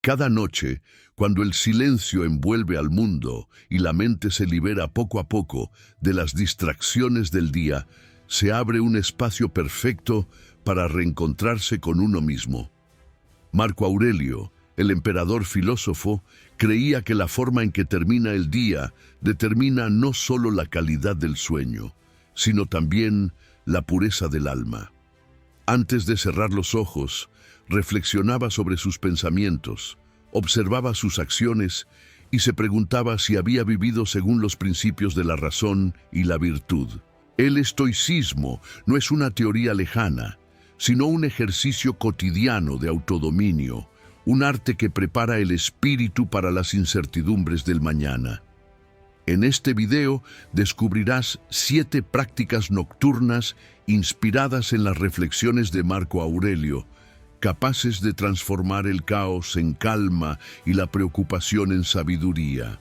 Cada noche, cuando el silencio envuelve al mundo y la mente se libera poco a poco de las distracciones del día, se abre un espacio perfecto para reencontrarse con uno mismo. Marco Aurelio, el emperador filósofo, creía que la forma en que termina el día determina no solo la calidad del sueño, sino también la pureza del alma. Antes de cerrar los ojos, reflexionaba sobre sus pensamientos, observaba sus acciones y se preguntaba si había vivido según los principios de la razón y la virtud. El estoicismo no es una teoría lejana, sino un ejercicio cotidiano de autodominio, un arte que prepara el espíritu para las incertidumbres del mañana. En este video descubrirás 7 prácticas nocturnas inspiradas en las reflexiones de Marco Aurelio, capaces de transformar el caos en calma y la preocupación en sabiduría.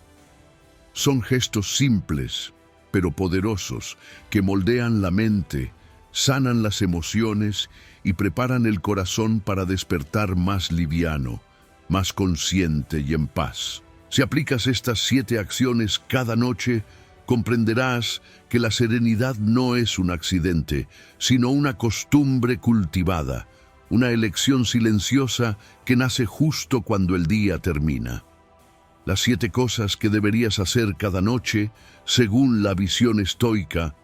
Son gestos simples, pero poderosos, que moldean la mente, sanan las emociones y preparan el corazón para despertar más liviano, más consciente y en paz. Si aplicas estas 7 acciones cada noche, comprenderás que la serenidad no es un accidente, sino una costumbre cultivada, una elección silenciosa que nace justo cuando el día termina. Las 7 cosas que deberías hacer cada noche, según la visión estoica,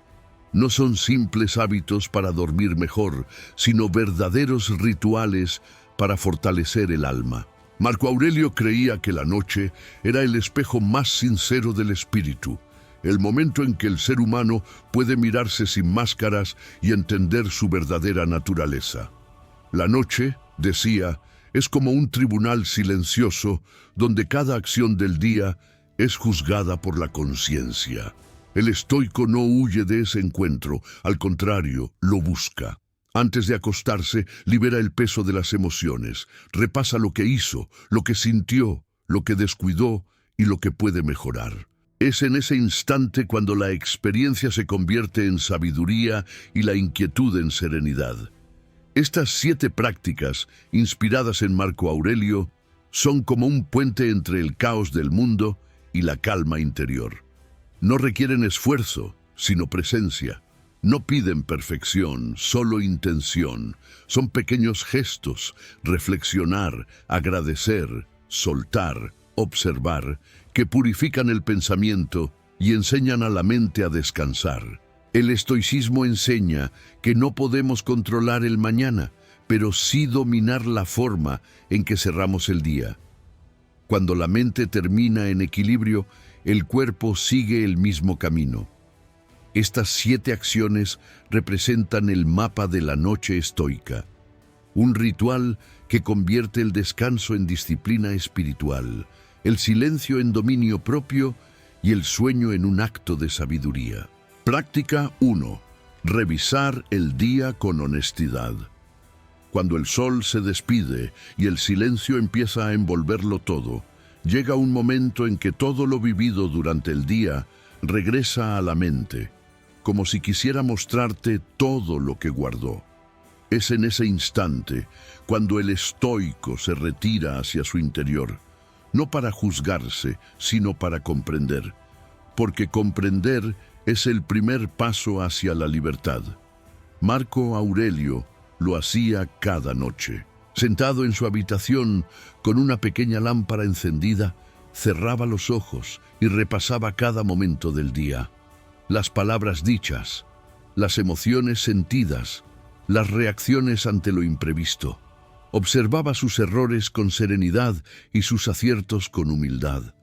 no son simples hábitos para dormir mejor, sino verdaderos rituales para fortalecer el alma. Marco Aurelio creía que la noche era el espejo más sincero del espíritu, el momento en que el ser humano puede mirarse sin máscaras y entender su verdadera naturaleza. La noche, decía, es como un tribunal silencioso donde cada acción del día es juzgada por la conciencia. El estoico no huye de ese encuentro, al contrario, lo busca. Antes de acostarse, libera el peso de las emociones, repasa lo que hizo, lo que sintió, lo que descuidó y lo que puede mejorar. Es en ese instante cuando la experiencia se convierte en sabiduría y la inquietud en serenidad. Estas 7 prácticas, inspiradas en Marco Aurelio, son como un puente entre el caos del mundo y la calma interior. No requieren esfuerzo, sino presencia. No piden perfección, solo intención. Son pequeños gestos, reflexionar, agradecer, soltar, observar, que purifican el pensamiento y enseñan a la mente a descansar. El estoicismo enseña que no podemos controlar el mañana, pero sí dominar la forma en que cerramos el día. Cuando la mente termina en equilibrio, el cuerpo sigue el mismo camino. Estas 7 acciones representan el mapa de la noche estoica, un ritual que convierte el descanso en disciplina espiritual, el silencio en dominio propio y el sueño en un acto de sabiduría. Práctica 1. Revisar el día con honestidad. Cuando el sol se despide y el silencio empieza a envolverlo todo, llega un momento en que todo lo vivido durante el día regresa a la mente, como si quisiera mostrarte todo lo que guardó. Es en ese instante cuando el estoico se retira hacia su interior, no para juzgarse, sino para comprender, porque comprender es el primer paso hacia la libertad. Marco Aurelio lo hacía cada noche. Sentado en su habitación con una pequeña lámpara encendida, cerraba los ojos y repasaba cada momento del día. Las palabras dichas, las emociones sentidas, las reacciones ante lo imprevisto. Observaba sus errores con serenidad y sus aciertos con humildad.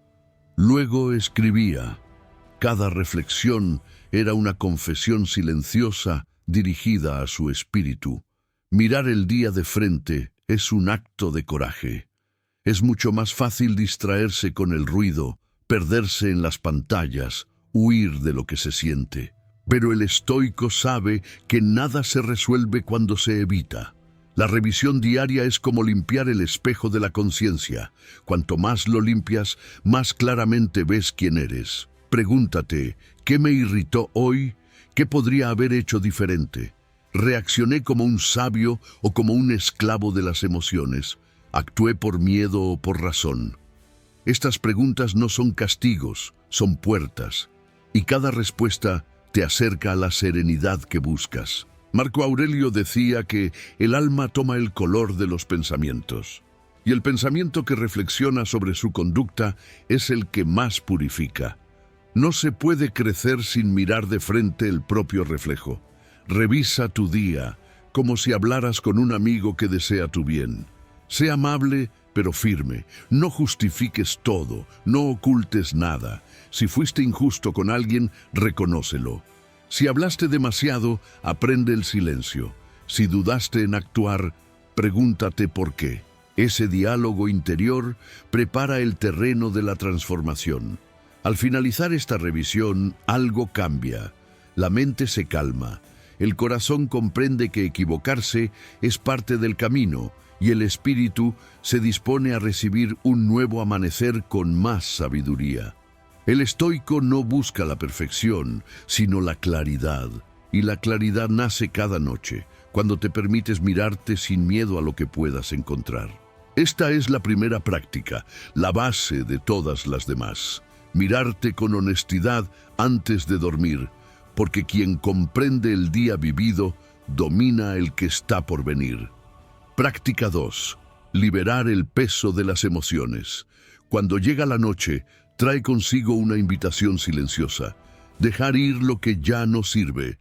Luego escribía. Cada reflexión era una confesión silenciosa dirigida a su espíritu. Mirar el día de frente es un acto de coraje. Es mucho más fácil distraerse con el ruido, perderse en las pantallas, huir de lo que se siente. Pero el estoico sabe que nada se resuelve cuando se evita. La revisión diaria es como limpiar el espejo de la conciencia. Cuanto más lo limpias, más claramente ves quién eres. Pregúntate, ¿qué me irritó hoy? ¿Qué podría haber hecho diferente? ¿Reaccioné como un sabio o como un esclavo de las emociones? ¿Actué por miedo o por razón? Estas preguntas no son castigos, son puertas, y cada respuesta te acerca a la serenidad que buscas. Marco Aurelio decía que el alma toma el color de los pensamientos, y el pensamiento que reflexiona sobre su conducta es el que más purifica. No se puede crecer sin mirar de frente el propio reflejo. Revisa tu día, como si hablaras con un amigo que desea tu bien. Sé amable, pero firme. No justifiques todo, no ocultes nada. Si fuiste injusto con alguien, reconócelo. Si hablaste demasiado, aprende el silencio. Si dudaste en actuar, pregúntate por qué. Ese diálogo interior prepara el terreno de la transformación. Al finalizar esta revisión, algo cambia. La mente se calma. El corazón comprende que equivocarse es parte del camino y el espíritu se dispone a recibir un nuevo amanecer con más sabiduría. El estoico no busca la perfección, sino la claridad. Y la claridad nace cada noche, cuando te permites mirarte sin miedo a lo que puedas encontrar. Esta es la primera práctica, la base de todas las demás. Mirarte con honestidad antes de dormir, porque quien comprende el día vivido, domina el que está por venir. Práctica 2. Liberar el peso de las emociones. Cuando llega la noche, trae consigo una invitación silenciosa. Dejar ir lo que ya no sirve.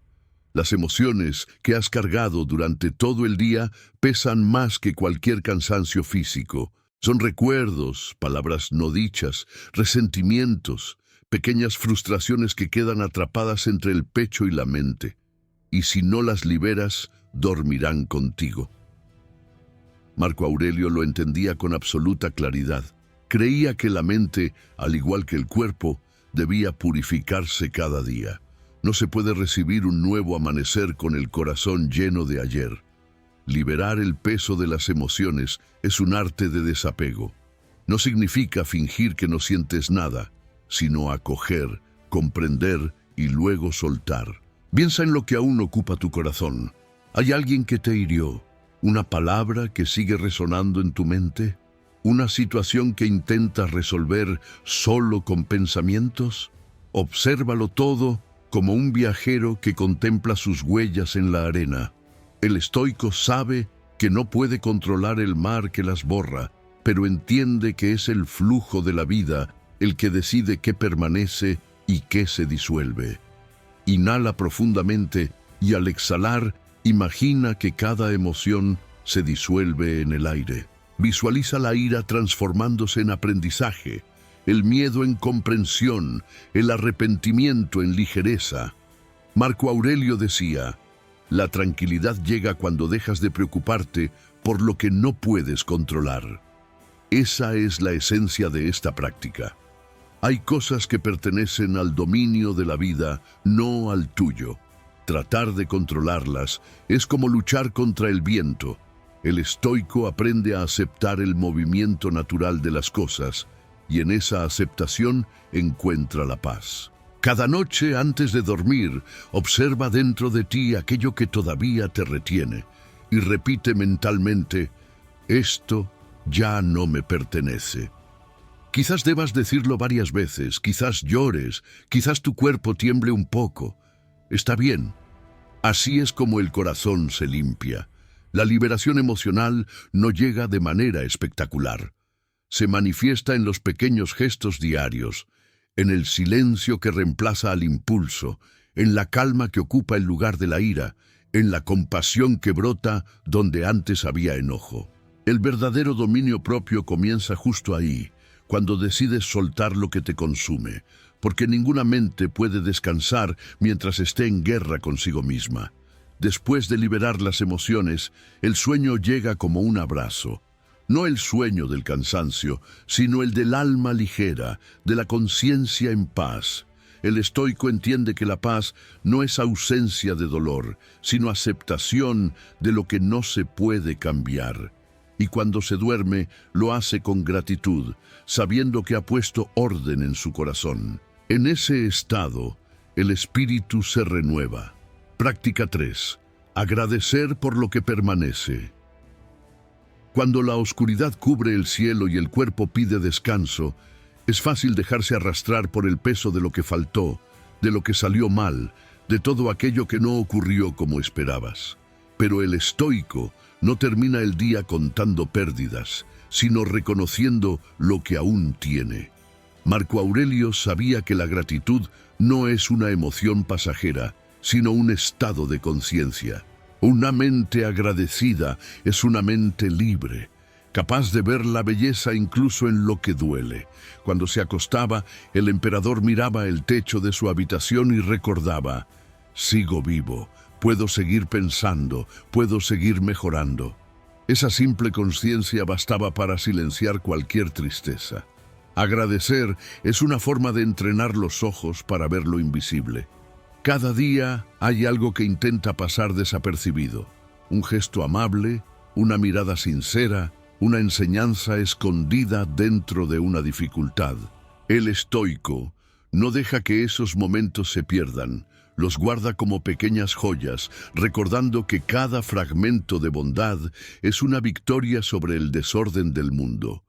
Las emociones que has cargado durante todo el día pesan más que cualquier cansancio físico. Son recuerdos, palabras no dichas, resentimientos, pequeñas frustraciones que quedan atrapadas entre el pecho y la mente. Y si no las liberas, dormirán contigo. Marco Aurelio lo entendía con absoluta claridad. Creía que la mente, al igual que el cuerpo, debía purificarse cada día. No se puede recibir un nuevo amanecer con el corazón lleno de ayer. Liberar el peso de las emociones es un arte de desapego. No significa fingir que no sientes nada, sino acoger, comprender y luego soltar. Piensa en lo que aún ocupa tu corazón. ¿Hay alguien que te hirió? ¿Una palabra que sigue resonando en tu mente? ¿Una situación que intentas resolver solo con pensamientos? Obsérvalo todo como un viajero que contempla sus huellas en la arena. El estoico sabe que no puede controlar el mar que las borra, pero entiende que es el flujo de la vida el que decide qué permanece y qué se disuelve. Inhala profundamente y al exhalar, imagina que cada emoción se disuelve en el aire. Visualiza la ira transformándose en aprendizaje, el miedo en comprensión, el arrepentimiento en ligereza. Marco Aurelio decía, la tranquilidad llega cuando dejas de preocuparte por lo que no puedes controlar. Esa es la esencia de esta práctica. Hay cosas que pertenecen al dominio de la vida, no al tuyo. Tratar de controlarlas es como luchar contra el viento. El estoico aprende a aceptar el movimiento natural de las cosas y en esa aceptación encuentra la paz. Cada noche antes de dormir, observa dentro de ti aquello que todavía te retiene y repite mentalmente, esto ya no me pertenece. Quizás debas decirlo varias veces, quizás llores, quizás tu cuerpo tiemble un poco. Está bien. Así es como el corazón se limpia. La liberación emocional no llega de manera espectacular. Se manifiesta en los pequeños gestos diarios, en el silencio que reemplaza al impulso, en la calma que ocupa el lugar de la ira, en la compasión que brota donde antes había enojo. El verdadero dominio propio comienza justo ahí, cuando decides soltar lo que te consume, porque ninguna mente puede descansar mientras esté en guerra consigo misma. Después de liberar las emociones, el sueño llega como un abrazo. No el sueño del cansancio, sino el del alma ligera, de la conciencia en paz. El estoico entiende que la paz no es ausencia de dolor, sino aceptación de lo que no se puede cambiar. Y cuando se duerme, lo hace con gratitud, sabiendo que ha puesto orden en su corazón. En ese estado, el espíritu se renueva. Práctica 3. Agradecer por lo que permanece. Cuando la oscuridad cubre el cielo y el cuerpo pide descanso, es fácil dejarse arrastrar por el peso de lo que faltó, de lo que salió mal, de todo aquello que no ocurrió como esperabas. Pero el estoico no termina el día contando pérdidas, sino reconociendo lo que aún tiene. Marco Aurelio sabía que la gratitud no es una emoción pasajera, sino un estado de conciencia. Una mente agradecida es una mente libre, capaz de ver la belleza incluso en lo que duele. Cuando se acostaba, el emperador miraba el techo de su habitación y recordaba: sigo vivo, puedo seguir pensando, puedo seguir mejorando. Esa simple conciencia bastaba para silenciar cualquier tristeza. Agradecer es una forma de entrenar los ojos para ver lo invisible. Cada día hay algo que intenta pasar desapercibido. Un gesto amable, una mirada sincera, una enseñanza escondida dentro de una dificultad. El estoico no deja que esos momentos se pierdan, los guarda como pequeñas joyas, recordando que cada fragmento de bondad es una victoria sobre el desorden del mundo.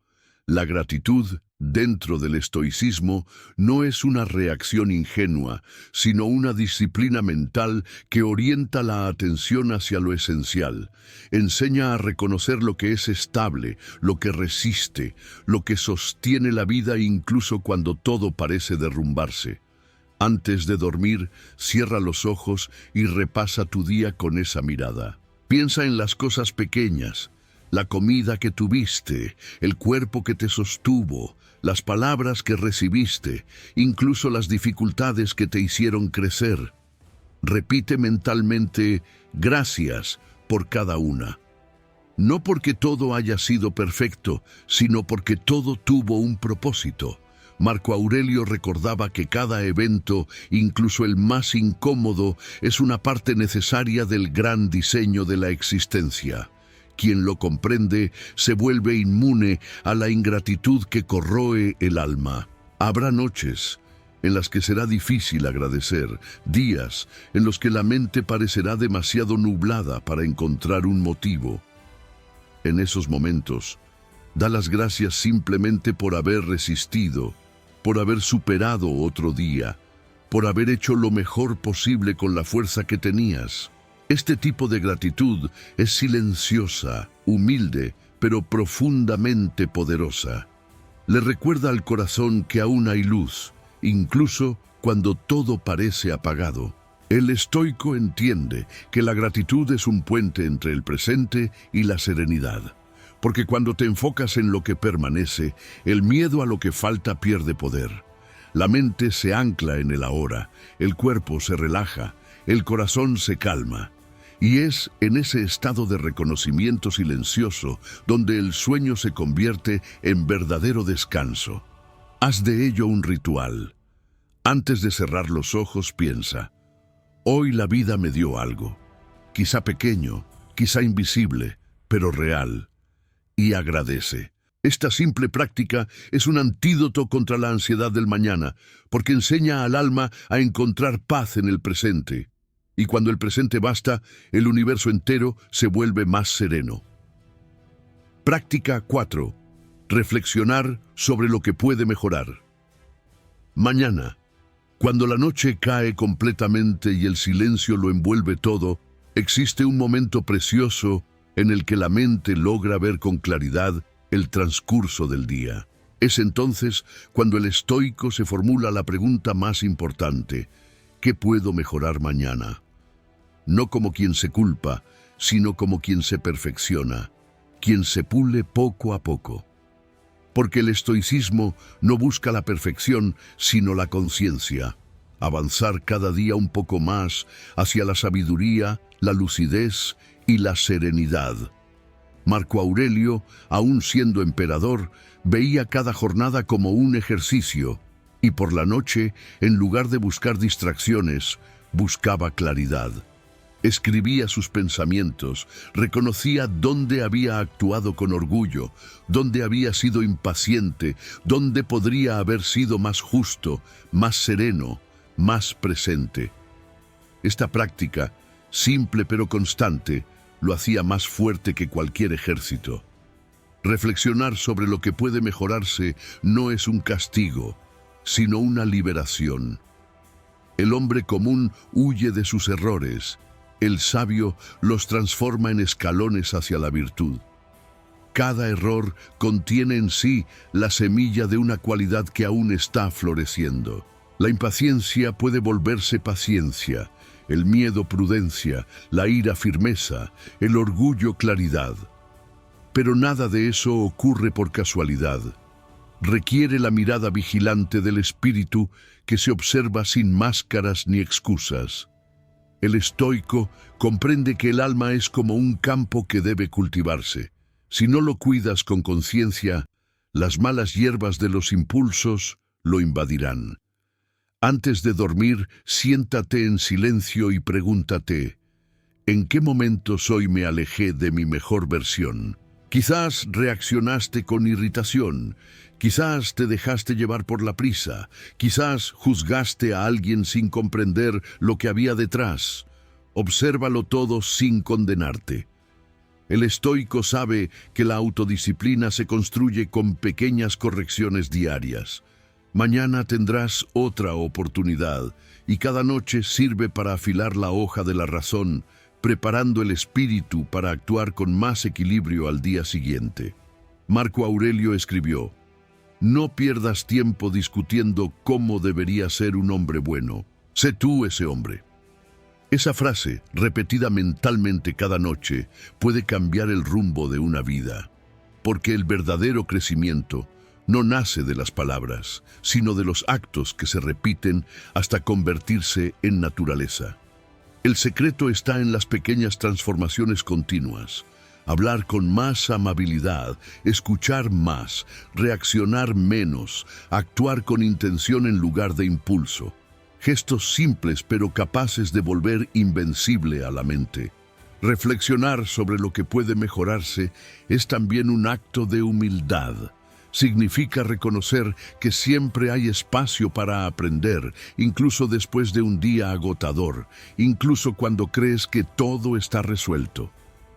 La gratitud, dentro del estoicismo, no es una reacción ingenua, sino una disciplina mental que orienta la atención hacia lo esencial. Enseña a reconocer lo que es estable, lo que resiste, lo que sostiene la vida incluso cuando todo parece derrumbarse. Antes de dormir, cierra los ojos y repasa tu día con esa mirada. Piensa en las cosas pequeñas: la comida que tuviste, el cuerpo que te sostuvo, las palabras que recibiste, incluso las dificultades que te hicieron crecer. Repite mentalmente: gracias por cada una. No porque todo haya sido perfecto, sino porque todo tuvo un propósito. Marco Aurelio recordaba que cada evento, incluso el más incómodo, es una parte necesaria del gran diseño de la existencia. Quien lo comprende se vuelve inmune a la ingratitud que corroe el alma. Habrá noches en las que será difícil agradecer, días en los que la mente parecerá demasiado nublada para encontrar un motivo. En esos momentos, da las gracias simplemente por haber resistido, por haber superado otro día, por haber hecho lo mejor posible con la fuerza que tenías. Este tipo de gratitud es silenciosa, humilde, pero profundamente poderosa. Le recuerda al corazón que aún hay luz, incluso cuando todo parece apagado. El estoico entiende que la gratitud es un puente entre el presente y la serenidad, porque cuando te enfocas en lo que permanece, el miedo a lo que falta pierde poder. La mente se ancla en el ahora, el cuerpo se relaja, el corazón se calma. Y es en ese estado de reconocimiento silencioso donde el sueño se convierte en verdadero descanso. Haz de ello un ritual. Antes de cerrar los ojos, piensa: hoy la vida me dio algo, quizá pequeño, quizá invisible, pero real. Y agradece. Esta simple práctica es un antídoto contra la ansiedad del mañana, porque enseña al alma a encontrar paz en el presente. Y cuando el presente basta, el universo entero se vuelve más sereno. Práctica 4. Reflexionar sobre lo que puede mejorar. Mañana, cuando la noche cae completamente y el silencio lo envuelve todo, existe un momento precioso en el que la mente logra ver con claridad el transcurso del día. Es entonces cuando el estoico se formula la pregunta más importante: ¿qué puedo mejorar mañana? No como quien se culpa, sino como quien se perfecciona, quien se pule poco a poco. Porque el estoicismo no busca la perfección, sino la conciencia. Avanzar cada día un poco más hacia la sabiduría, la lucidez y la serenidad. Marco Aurelio, aún siendo emperador, veía cada jornada como un ejercicio, y por la noche, en lugar de buscar distracciones, buscaba claridad. Escribía sus pensamientos, reconocía dónde había actuado con orgullo, dónde había sido impaciente, dónde podría haber sido más justo, más sereno, más presente. Esta práctica, simple pero constante, lo hacía más fuerte que cualquier ejército. Reflexionar sobre lo que puede mejorarse no es un castigo, sino una liberación. El hombre común huye de sus errores, el sabio los transforma en escalones hacia la virtud. Cada error contiene en sí la semilla de una cualidad que aún está floreciendo. La impaciencia puede volverse paciencia, el miedo prudencia, la ira firmeza, el orgullo claridad. Pero nada de eso ocurre por casualidad. Requiere la mirada vigilante del espíritu que se observa sin máscaras ni excusas. El estoico comprende que el alma es como un campo que debe cultivarse. Si no lo cuidas con conciencia, las malas hierbas de los impulsos lo invadirán. Antes de dormir, siéntate en silencio y pregúntate, ¿en qué momentos hoy me alejé de mi mejor versión? Quizás reaccionaste con irritación, quizás te dejaste llevar por la prisa, quizás juzgaste a alguien sin comprender lo que había detrás. Obsérvalo todo sin condenarte. El estoico sabe que la autodisciplina se construye con pequeñas correcciones diarias. Mañana tendrás otra oportunidad y cada noche sirve para afilar la hoja de la razón, preparando el espíritu para actuar con más equilibrio al día siguiente. Marco Aurelio escribió, «No pierdas tiempo discutiendo cómo debería ser un hombre bueno. Sé tú ese hombre». Esa frase, repetida mentalmente cada noche, puede cambiar el rumbo de una vida, porque el verdadero crecimiento no nace de las palabras, sino de los actos que se repiten hasta convertirse en naturaleza. El secreto está en las pequeñas transformaciones continuas. Hablar con más amabilidad, escuchar más, reaccionar menos, actuar con intención en lugar de impulso. Gestos simples pero capaces de volver invencible a la mente. Reflexionar sobre lo que puede mejorarse es también un acto de humildad. Significa reconocer que siempre hay espacio para aprender, incluso después de un día agotador, incluso cuando crees que todo está resuelto.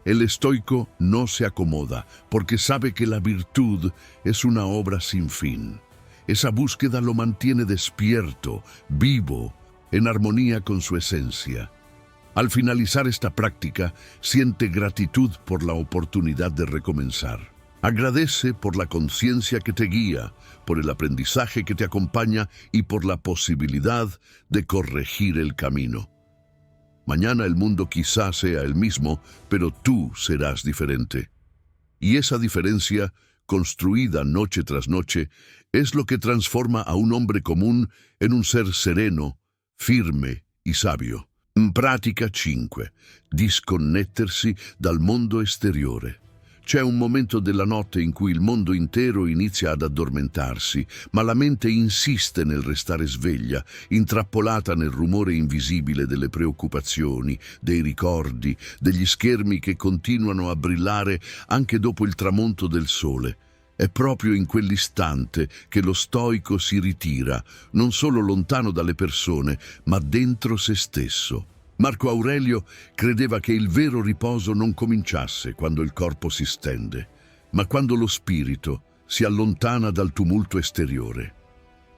El estoico no se acomoda, porque sabe que la virtud es una obra sin fin. Esa búsqueda lo mantiene despierto, vivo, en armonía con su esencia. Al finalizar esta práctica, siente gratitud por la oportunidad de recomenzar. Agradece por la conciencia que te guía, por el aprendizaje que te acompaña y por la posibilidad de corregir el camino. Mañana el mundo quizá sea el mismo, pero tú serás diferente. Y esa diferencia, construida noche tras noche, es lo que transforma a un hombre común en un ser sereno, firme y sabio. Pratica 5. Disconnettersi dal mondo esteriore. C'è un momento della notte in cui il mondo intero inizia ad addormentarsi, ma la mente insiste nel restare sveglia, intrappolata nel rumore invisibile delle preoccupazioni, dei ricordi, degli schermi che continuano a brillare anche dopo il tramonto del sole. È proprio in quell'istante che lo stoico si ritira, non solo lontano dalle persone, ma dentro se stesso. Marco Aurelio credeva che il vero riposo non cominciasse quando il corpo si stende, ma quando lo spirito si allontana dal tumulto esteriore.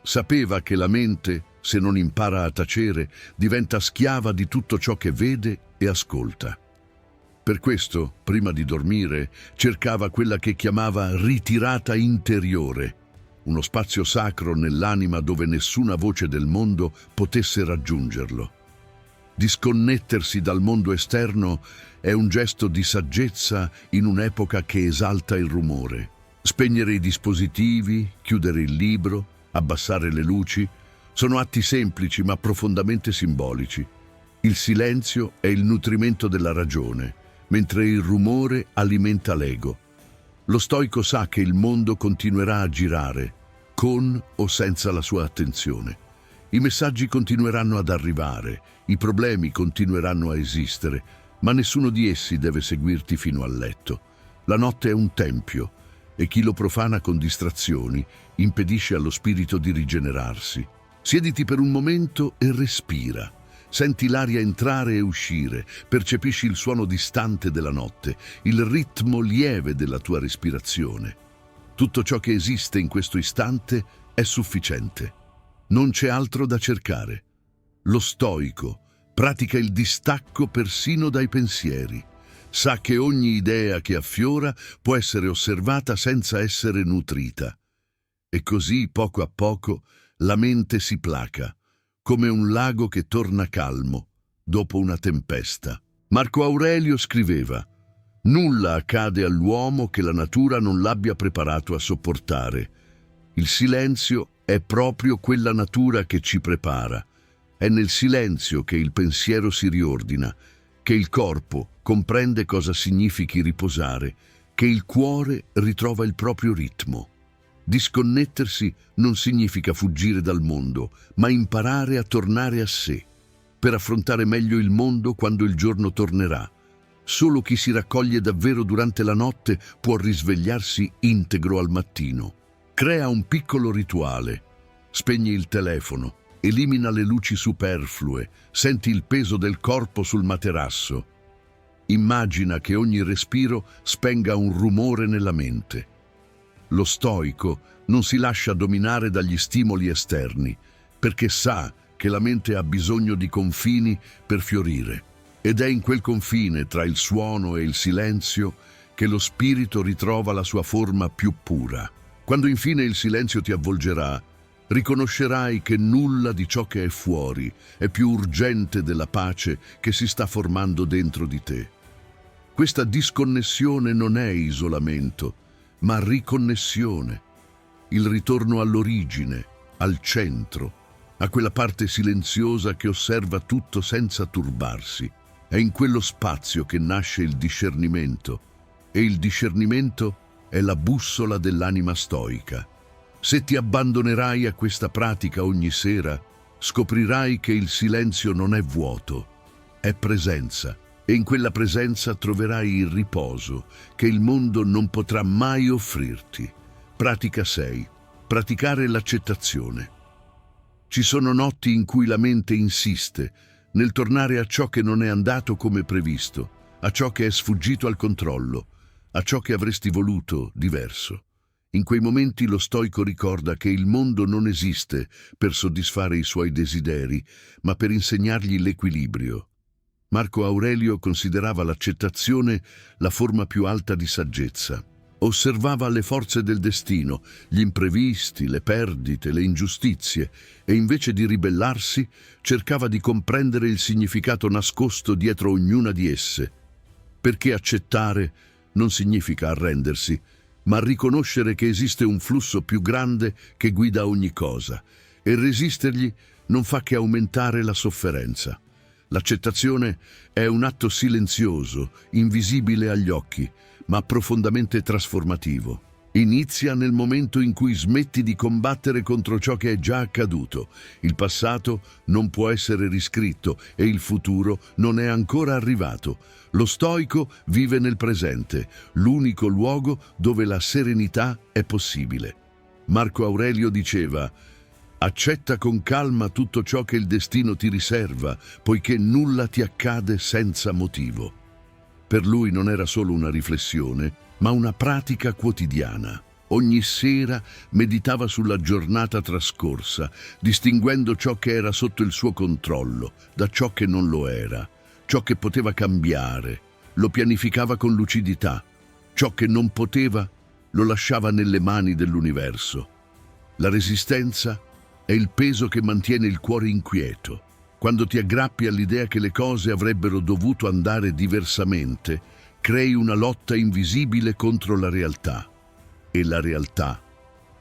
Sapeva che la mente, se non impara a tacere, diventa schiava di tutto ciò che vede e ascolta. Per questo, prima di dormire, cercava quella che chiamava ritirata interiore, uno spazio sacro nell'anima dove nessuna voce del mondo potesse raggiungerlo. Disconnettersi dal mondo esterno è un gesto di saggezza in un'epoca che esalta il rumore. Spegnere i dispositivi, chiudere il libro, abbassare le luci, sono atti semplici ma profondamente simbolici. Il silenzio è il nutrimento della ragione, mentre il rumore alimenta l'ego. Lo stoico sa che il mondo continuerà a girare, con o senza la sua attenzione. I messaggi continueranno ad arrivare, i problemi continueranno a esistere, ma nessuno di essi deve seguirti fino al letto. La notte è un tempio e chi lo profana con distrazioni impedisce allo spirito di rigenerarsi. Siediti per un momento e respira. Senti l'aria entrare e uscire, percepisci il suono distante della notte, il ritmo lieve della tua respirazione. Tutto ciò che esiste in questo istante è sufficiente. Non c'è altro da cercare. Lo stoico pratica il distacco persino dai pensieri. Sa che ogni idea che affiora può essere osservata senza essere nutrita. E così, poco a poco, la mente si placa, come un lago che torna calmo dopo una tempesta. Marco Aurelio scriveva: «Nulla accade all'uomo che la natura non l'abbia preparato a sopportare. Il silenzio è proprio quella natura che ci prepara. È nel silenzio che il pensiero si riordina, che il corpo comprende cosa significhi riposare, che il cuore ritrova il proprio ritmo. Disconnettersi non significa fuggire dal mondo, ma imparare a tornare a sé, per affrontare meglio il mondo quando il giorno tornerà. Solo chi si raccoglie davvero durante la notte può risvegliarsi integro al mattino. Crea un piccolo rituale. Spegni il telefono, elimina le luci superflue, senti il peso del corpo sul materasso. Immagina che ogni respiro spenga un rumore nella mente. Lo stoico non si lascia dominare dagli stimoli esterni, perché sa che la mente ha bisogno di confini per fiorire. Ed è in quel confine tra il suono e il silenzio che lo spirito ritrova la sua forma più pura. Quando infine il silenzio ti avvolgerà, riconoscerai che nulla di ciò che è fuori è più urgente della pace che si sta formando dentro di te. Questa disconnessione non è isolamento, ma riconnessione, il ritorno all'origine, al centro, a quella parte silenziosa che osserva tutto senza turbarsi. È in quello spazio che nasce il discernimento, e il discernimento è la bussola dell'anima stoica. Se ti abbandonerai a questa pratica ogni sera, scoprirai che il silenzio non è vuoto, è presenza. E in quella presenza troverai il riposo che il mondo non potrà mai offrirti. Pratica 6. Praticare l'accettazione. Ci sono notti in cui la mente insiste nel tornare a ciò che non è andato come previsto, a ciò che è sfuggito al controllo, a ciò che avresti voluto diverso. In quei momenti lo stoico ricorda che il mondo non esiste per soddisfare i suoi desideri, ma per insegnargli l'equilibrio. Marco Aurelio considerava l'accettazione la forma più alta di saggezza. Osservava le forze del destino, gli imprevisti, le perdite, le ingiustizie, e invece di ribellarsi cercava di comprendere il significato nascosto dietro ognuna di esse. Perché accettare non significa arrendersi, ma riconoscere che esiste un flusso più grande che guida ogni cosa, e resistergli non fa che aumentare la sofferenza. L'accettazione è un atto silenzioso, invisibile agli occhi, ma profondamente trasformativo. Inizia nel momento in cui smetti di combattere contro ciò che è già accaduto. Il passato non può essere riscritto e il futuro non è ancora arrivato. Lo stoico vive nel presente, l'unico luogo dove la serenità è possibile. Marco Aurelio diceva: «Accetta con calma tutto ciò che il destino ti riserva, poiché nulla ti accade senza motivo». Per lui non era solo una riflessione, ma una pratica quotidiana. Ogni sera meditava sulla giornata trascorsa, distinguendo ciò che era sotto il suo controllo da ciò che non lo era, ciò che poteva cambiare, lo pianificava con lucidità, ciò che non poteva lo lasciava nelle mani dell'universo. La resistenza è il peso che mantiene il cuore inquieto. Quando ti aggrappi all'idea che le cose avrebbero dovuto andare diversamente, crei una lotta invisibile contro la realtà. E la realtà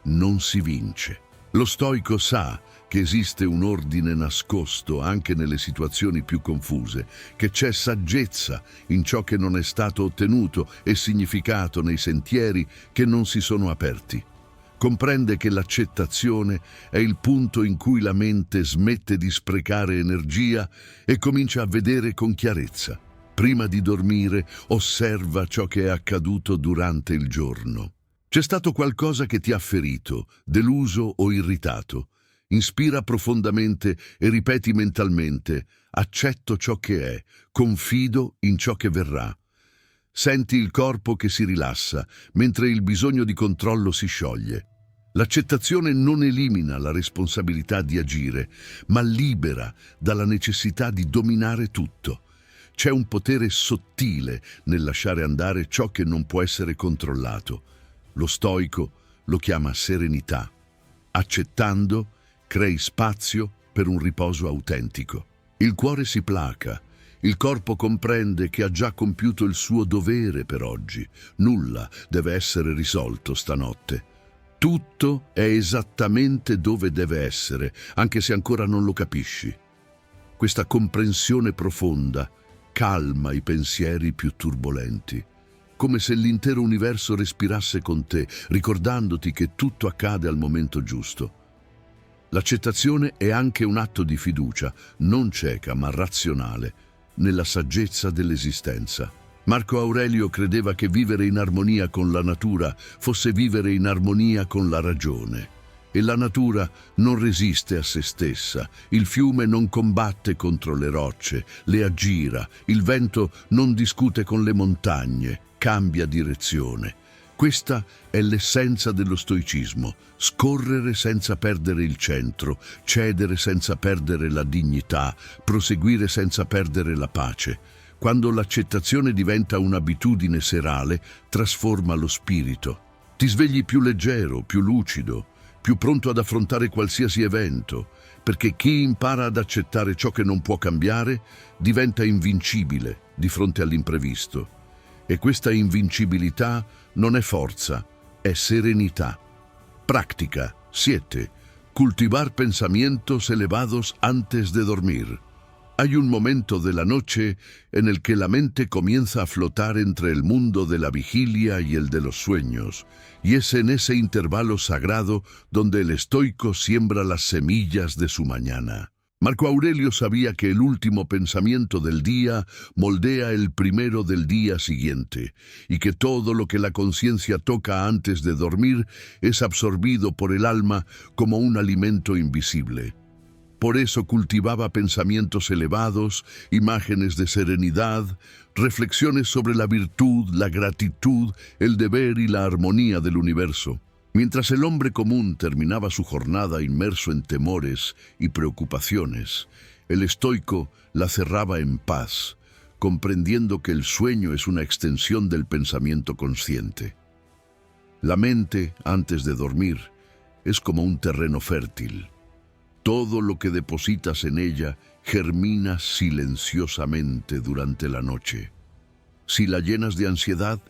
non si vince. Lo stoico sa che esiste un ordine nascosto anche nelle situazioni più confuse, che c'è saggezza in ciò che non è stato ottenuto e significato nei sentieri che non si sono aperti. Comprende che l'accettazione è il punto in cui la mente smette di sprecare energia e comincia a vedere con chiarezza. Prima di dormire, osserva ciò che è accaduto durante il giorno. C'è stato qualcosa che ti ha ferito, deluso o irritato. Inspira profondamente e ripeti mentalmente: accetto ciò che è, confido in ciò che verrà. Senti il corpo che si rilassa, mentre il bisogno di controllo si scioglie. L'accettazione non elimina la responsabilità di agire, ma libera dalla necessità di dominare tutto. C'è un potere sottile nel lasciare andare ciò che non può essere controllato. Lo stoico lo chiama serenità. Accettando, crei spazio per un riposo autentico. Il cuore si placa, il corpo comprende che ha già compiuto il suo dovere per oggi. Nulla deve essere risolto stanotte. Tutto è esattamente dove deve essere, anche se ancora non lo capisci. Questa comprensione profonda calma i pensieri più turbolenti, come se l'intero universo respirasse con te, ricordandoti che tutto accade al momento giusto. L'accettazione è anche un atto di fiducia, non cieca ma razionale, nella saggezza dell'esistenza. Marco Aurelio credeva che vivere in armonia con la natura fosse vivere in armonia con la ragione. E la natura non resiste a se stessa, il fiume non combatte contro le rocce, le aggira, il vento non discute con le montagne, cambia direzione. Questa è l'essenza dello stoicismo: scorrere senza perdere il centro, cedere senza perdere la dignità, proseguire senza perdere la pace. Quando l'accettazione diventa un'abitudine serale, trasforma lo spirito. Ti svegli più leggero, più lucido, più pronto ad affrontare qualsiasi evento, perché chi impara ad accettare ciò che non può cambiare diventa invincibile di fronte all'imprevisto. E questa invincibilità non è forza, è serenità. Práctica 7. Cultivar pensamientos elevados antes de dormir. Hay un momento de la noche en el que la mente comienza a flotar entre el mundo de la vigilia y el de los sueños, y es en ese intervalo sagrado donde el estoico siembra las semillas de su mañana. Marco Aurelio sabía que el último pensamiento del día moldea el primero del día siguiente, y que todo lo que la conciencia toca antes de dormir es absorbido por el alma como un alimento invisible. Por eso cultivaba pensamientos elevados, imágenes de serenidad, reflexiones sobre la virtud, la gratitud, el deber y la armonía del universo. Mientras el hombre común terminaba su jornada inmerso en temores y preocupaciones, el estoico la cerraba en paz, comprendiendo que el sueño es una extensión del pensamiento consciente. La mente, antes de dormir, es como un terreno fértil. Todo lo que depositas en ella germina silenciosamente durante la noche. Si la llenas de ansiedad,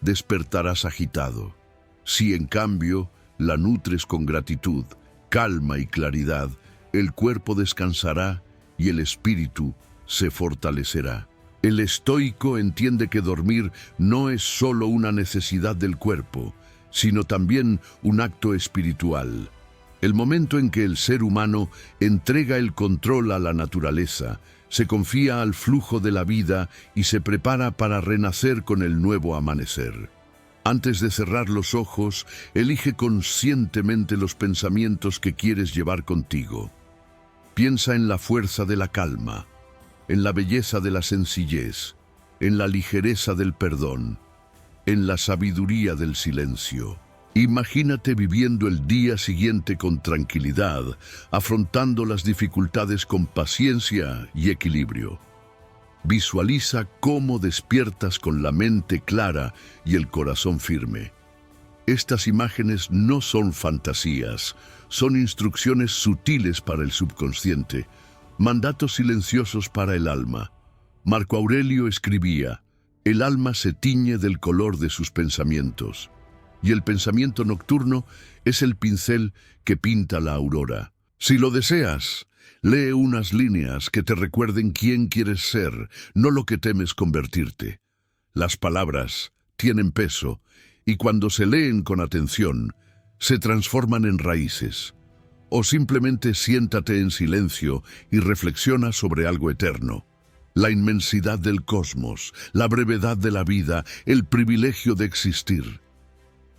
despertarás agitado. Si en cambio la nutres con gratitud, calma y claridad, el cuerpo descansará y el espíritu se fortalecerá. El estoico entiende que dormir no es solo una necesidad del cuerpo, sino también un acto espiritual. El momento en que el ser humano entrega el control a la naturaleza, se confía al flujo de la vida y se prepara para renacer con el nuevo amanecer. Antes de cerrar los ojos, elige conscientemente los pensamientos que quieres llevar contigo. Piensa en la fuerza de la calma, en la belleza de la sencillez, en la ligereza del perdón, en la sabiduría del silencio. Imagínate viviendo el día siguiente con tranquilidad, afrontando las dificultades con paciencia y equilibrio. Visualiza cómo despiertas con la mente clara y el corazón firme. Estas imágenes no son fantasías, son instrucciones sutiles para el subconsciente, mandatos silenciosos para el alma. Marco Aurelio escribía: el alma se tiñe del color de sus pensamientos, y el pensamiento nocturno es el pincel que pinta la aurora. Si lo deseas, lee unas líneas que te recuerden quién quieres ser, no lo que temes convertirte. Las palabras tienen peso y cuando se leen con atención, se transforman en raíces. O simplemente siéntate en silencio y reflexiona sobre algo eterno. La inmensidad del cosmos, la brevedad de la vida, el privilegio de existir.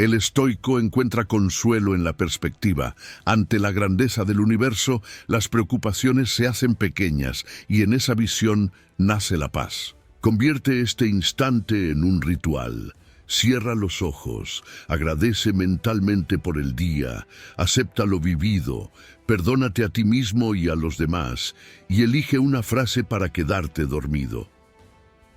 El estoico encuentra consuelo en la perspectiva. Ante la grandeza del universo, las preocupaciones se hacen pequeñas y en esa visión nace la paz. Convierte este instante en un ritual. Cierra los ojos, agradece mentalmente por el día, acepta lo vivido, perdónate a ti mismo y a los demás, y elige una frase para quedarte dormido.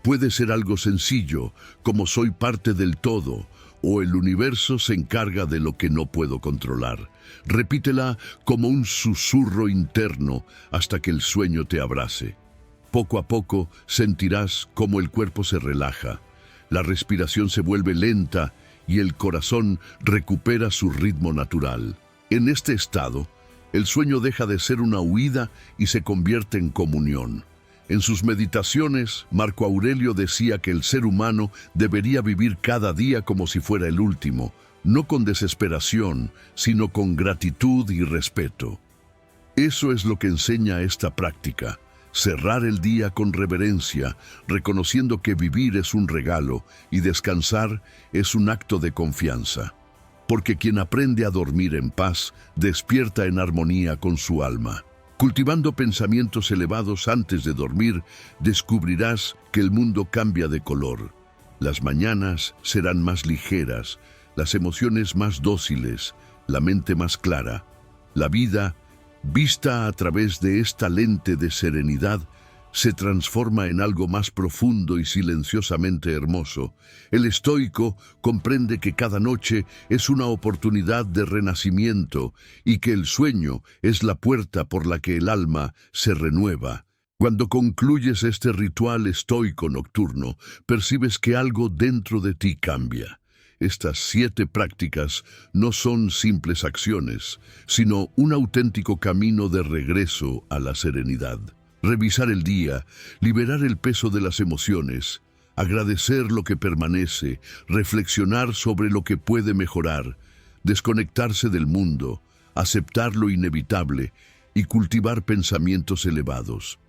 Puede ser algo sencillo, como soy parte del todo, o el universo se encarga de lo que no puedo controlar. Repítela como un susurro interno hasta que el sueño te abrace. Poco a poco sentirás cómo el cuerpo se relaja, la respiración se vuelve lenta y el corazón recupera su ritmo natural. En este estado, el sueño deja de ser una huida y se convierte en comunión. En sus meditaciones, Marco Aurelio decía que el ser humano debería vivir cada día como si fuera el último, no con desesperación, sino con gratitud y respeto. Eso es lo que enseña esta práctica. Cerrar el día con reverencia, reconociendo que vivir es un regalo y descansar es un acto de confianza. Porque quien aprende a dormir en paz, despierta en armonía con su alma. Cultivando pensamientos elevados antes de dormir, descubrirás que el mundo cambia de color. Las mañanas serán más ligeras, las emociones más dóciles, la mente más clara. La vida, vista a través de esta lente de serenidad, se transforma en algo más profundo y silenciosamente hermoso. El estoico comprende que cada noche es una oportunidad de renacimiento y que el sueño es la puerta por la que el alma se renueva. Cuando concluyes este ritual estoico nocturno, percibes que algo dentro de ti cambia. Estas 7 prácticas no son simples acciones, sino un auténtico camino de regreso a la serenidad. Revisar el día, liberar el peso de las emociones, agradecer lo que permanece, reflexionar sobre lo que puede mejorar, desconectarse del mundo, aceptar lo inevitable y cultivar pensamientos elevados.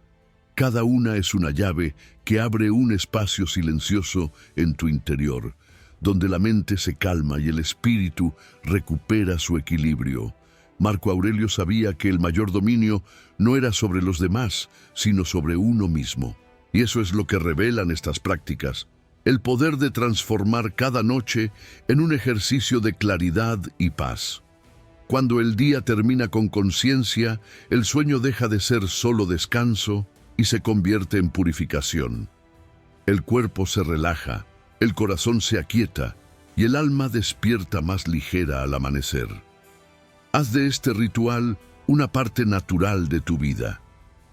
Cada una es una llave que abre un espacio silencioso en tu interior, donde la mente se calma y el espíritu recupera su equilibrio. Marco Aurelio sabía que el mayor dominio no era sobre los demás, sino sobre uno mismo. Y eso es lo que revelan estas prácticas: el poder de transformar cada noche en un ejercicio de claridad y paz. Cuando el día termina con conciencia, el sueño deja de ser solo descanso y se convierte en purificación. El cuerpo se relaja, el corazón se aquieta y el alma despierta más ligera al amanecer. Haz de este ritual una parte natural de tu vida.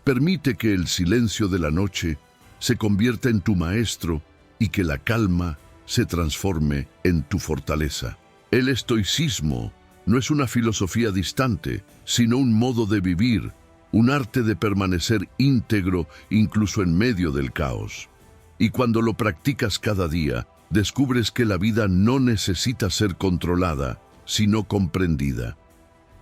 Permite que el silencio de la noche se convierta en tu maestro y que la calma se transforme en tu fortaleza. El estoicismo no es una filosofía distante, sino un modo de vivir, un arte de permanecer íntegro incluso en medio del caos. Y cuando lo practicas cada día, descubres que la vida no necesita ser controlada, sino comprendida.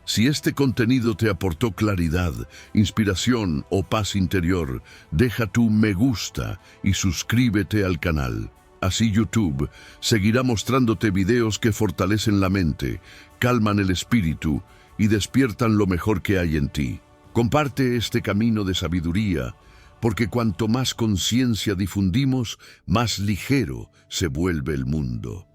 Si este contenido te aportó claridad, inspiración o paz interior, deja tu me gusta y suscríbete al canal. Así YouTube seguirá mostrándote videos que fortalecen la mente, calman el espíritu y despiertan lo mejor que hay en ti. Comparte este camino de sabiduría, porque cuanto más conciencia difundimos, más ligero se vuelve el mundo.